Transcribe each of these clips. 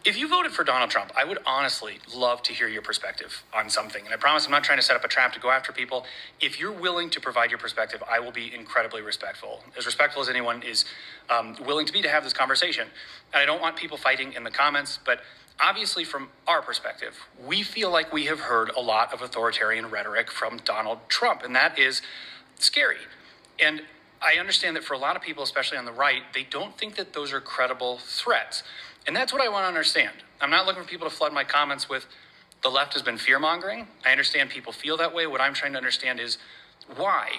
If you voted for Donald Trump, I would honestly love to hear your perspective on something. And I promise I'm not trying to set up a trap to go after people. If you're willing to provide your perspective, I will be incredibly respectful as anyone is willing to be to have this conversation. And I don't want people fighting in the comments, but obviously from our perspective, we feel like we have heard a lot of authoritarian rhetoric from Donald Trump, and that is scary. And I understand that for a lot of people, especially on the right, they don't think that those are credible threats. And that's what I want to understand. I'm not looking for people to flood my comments with the left has been fear-mongering. I understand people feel that way. What I'm trying to understand is why?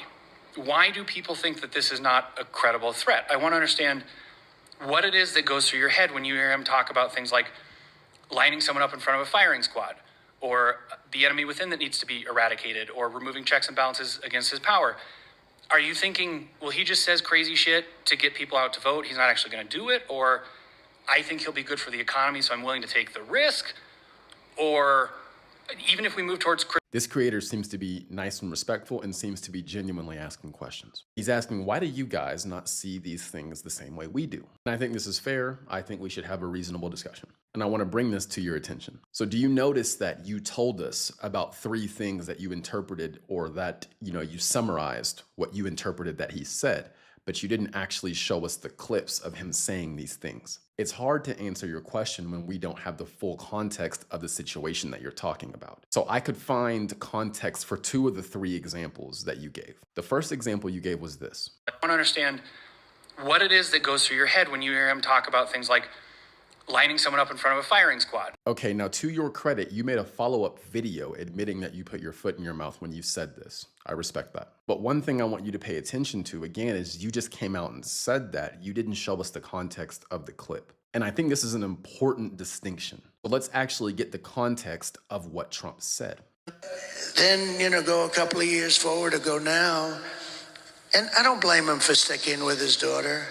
Why do people think that this is not a credible threat? I want to understand what it is that goes through your head when you hear him talk about things like lining someone up in front of a firing squad, or the enemy within that needs to be eradicated, or removing checks and balances against his power. Are you thinking, well, he just says crazy shit to get people out to vote, he's not actually going to do it? Or I think he'll be good for the economy, so I'm willing to take the risk? Or even if we move towards... This creator seems to be nice and respectful and seems to be genuinely asking questions. He's asking, why do you guys not see these things the same way we do? And I think this is fair. I think we should have a reasonable discussion. And I want to bring this to your attention. So do you notice that you told us about 3 things that you interpreted, or that, you summarized what you interpreted that he said, but you didn't actually show us the clips of him saying these things? It's hard to answer your question when we don't have the full context of the situation that you're talking about. So I could find context for 2 of the 3 examples that you gave. The first example you gave was this. I want to understand what it is that goes through your head when you hear him talk about things like lining someone up in front of a firing squad. Okay, now to your credit, you made a follow-up video admitting that you put your foot in your mouth when you said this. I respect that. But one thing I want you to pay attention to, again, is you just came out and said that. You didn't show us the context of the clip. And I think this is an important distinction. But let's actually get the context of what Trump said. Then, go a couple of years forward or go now. And I don't blame him for sticking with his daughter.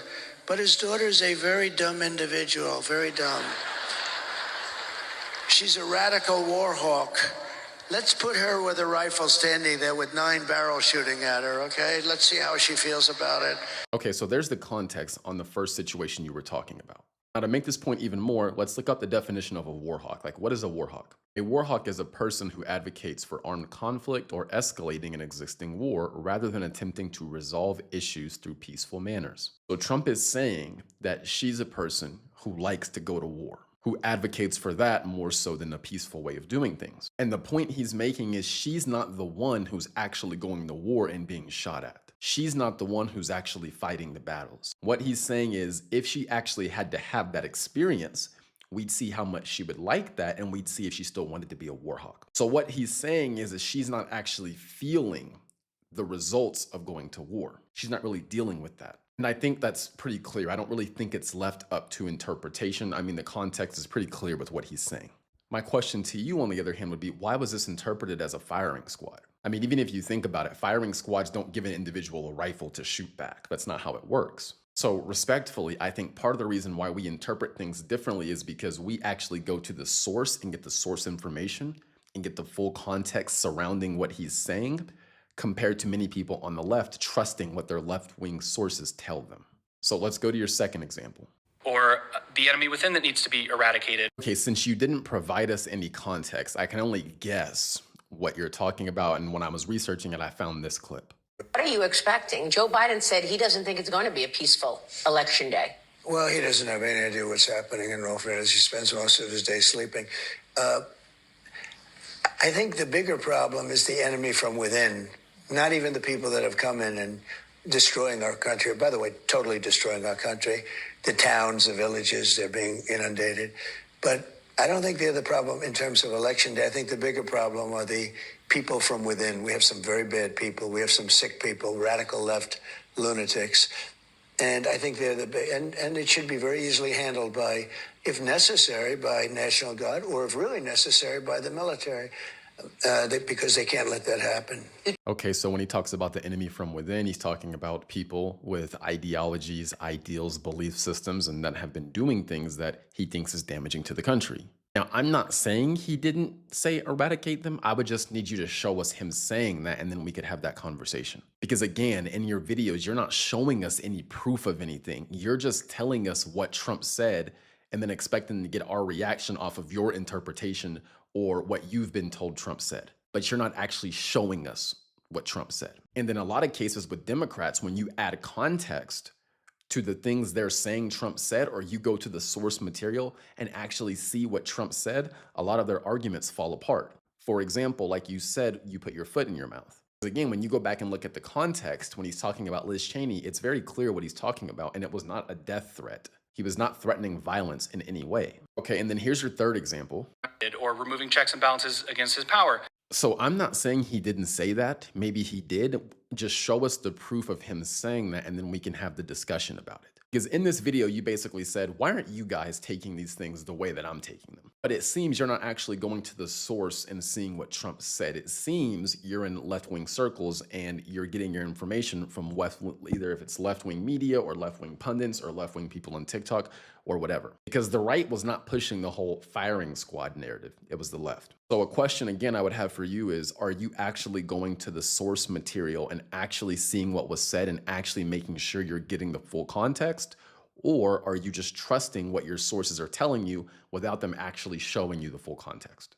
But his daughter is a very dumb individual, very dumb. She's a radical war hawk. Let's put her with a rifle standing there with 9 barrels shooting at her, okay? Let's see how she feels about it. Okay, so there's the context on the first situation you were talking about. Now, to make this point even more, let's look up the definition of a war hawk. Like, what is a war hawk? A war hawk is a person who advocates for armed conflict or escalating an existing war rather than attempting to resolve issues through peaceful manners. So Trump is saying that she's a person who likes to go to war, who advocates for that more so than a peaceful way of doing things. And the point he's making is she's not the one who's actually going to war and being shot at. She's not the one who's actually fighting the battles. What he's saying is, if she actually had to have that experience, we'd see how much she would like that, and we'd see if she still wanted to be a war hawk. So what he's saying is that she's not actually feeling the results of going to war. She's not really dealing with that. And I think that's pretty clear. I don't really think it's left up to interpretation. I mean, the context is pretty clear with what he's saying. My question to you, on the other hand, would be, why was this interpreted as a firing squad? I mean, even if you think about it, firing squads don't give an individual a rifle to shoot back. That's not how it works. So respectfully, I think part of the reason why we interpret things differently is because we actually go to the source and get the source information and get the full context surrounding what he's saying, compared to many people on the left trusting what their left-wing sources tell them. So let's go to your second example. Or the enemy within that needs to be eradicated. Okay, since you didn't provide us any context, I can only guess what you're talking about. And when I was researching it, I found this clip. What are you expecting? Joe Biden said he doesn't think it's going to be a peaceful election day. Well, he doesn't have any idea what's happening in all fairness. He spends most of his day sleeping. I think the bigger problem is the enemy from within, not even the people that have come in and destroying our country. By the way, totally destroying our country. The towns, the villages, they're being inundated. But I don't think they're the problem in terms of election day. I think the bigger problem are the people from within. We have some very bad people. We have some sick people, radical left lunatics. And I think they're the big, and it should be very easily handled by, if necessary, by National Guard, or if really necessary, by the military. Because they can't let that happen. Okay, so when he talks about the enemy from within, he's talking about people with ideologies, ideals, belief systems, and that have been doing things that he thinks is damaging to the country. Now, I'm not saying he didn't say eradicate them. I would just need you to show us him saying that, and then we could have that conversation. Because again, in your videos, you're not showing us any proof of anything. You're just telling us what Trump said, and then expecting to get our reaction off of your interpretation or what you've been told Trump said. But you're not actually showing us what Trump said. And then a lot of cases with Democrats, when you add context to the things they're saying Trump said, or you go to the source material and actually see what Trump said, a lot of their arguments fall apart. For example, like you said, you put your foot in your mouth. Again, when you go back and look at the context, when he's talking about Liz Cheney, it's very clear what he's talking about, and it was not a death threat. He was not threatening violence in any way. Okay, and then here's your third example. Or removing checks and balances against his power. So I'm not saying he didn't say that. Maybe he did. Just show us the proof of him saying that, and then we can have the discussion about it. Because in this video, you basically said, why aren't you guys taking these things the way that I'm taking them? But it seems you're not actually going to the source and seeing what Trump said. It seems you're in left-wing circles and you're getting your information from either if it's left-wing media or left-wing pundits or left-wing people on TikTok or whatever. Because the right was not pushing the whole firing squad narrative. It was the left. So a question again I would have for you is, are you actually going to the source material and actually seeing what was said and actually making sure you're getting the full context? Or are you just trusting what your sources are telling you without them actually showing you the full context?